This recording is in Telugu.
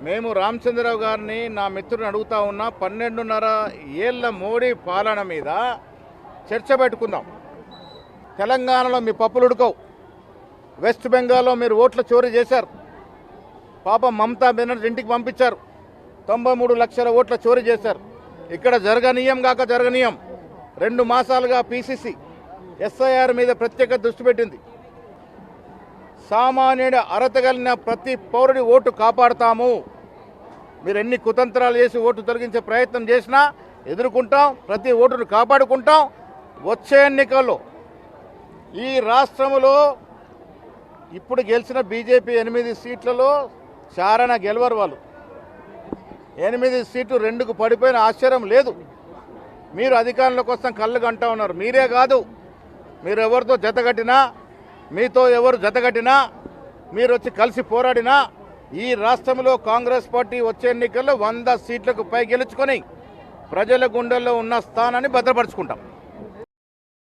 మేము రామచంద్రరావు గారిని నా మిత్రుని అడుగుతా ఉన్నా 12.5 ఏళ్ల మోడీ పాలన మీద చర్చ పెట్టుకుందాం. తెలంగాణలో మీ పప్పులు ఉడకవు. వెస్ట్ బెంగాల్లో మీరు ఓట్ల చోరీ చేశారు. పాపం మమతా బెనర్జీ ఇంటికి పంపించారు. 93 లక్షల ఓట్ల చోరీ చేశారు. ఇక్కడ జరగనీయం కాక జరగనీయం 2 మాసాలుగా పీసీసీ ఎస్ఐఆర్ మీద ప్రత్యేక దృష్టి పెట్టింది. సామాన్యుడి అర్హత కలిగిన ప్రతి పౌరుడి ఓటు కాపాడుతాము. మీరు ఎన్ని కుతంత్రాలు చేసి ఓటు తొలగించే ప్రయత్నం చేసినా ఎదుర్కొంటాం. ప్రతి ఓటును కాపాడుకుంటాం. వచ్చే ఎన్నికల్లో ఈ రాష్ట్రంలో ఇప్పుడు గెలిచిన బీజేపీ 8 సీట్లలో చారణ గెలవరు. వాళ్ళు 8 సీట్లు 2కు పడిపోయిన ఆశ్చర్యం లేదు. మీరు అధికారంలో కోసం కళ్ళు కంటా ఉన్నారు. మీరే కాదు, మీరు ఎవరితో జతగట్టినా, మీతో ఎవరు జతగట్టినా, మీరు వచ్చి కలిసి పోరాడినా ఈ రాష్ట్రంలో కాంగ్రెస్ పార్టీ వచ్చే ఎన్నికల్లో 100 సీట్లకు పై గెలుచుకొని ప్రజల గుండెల్లో ఉన్న స్థానాన్ని భద్రపరుచుకుంటాం.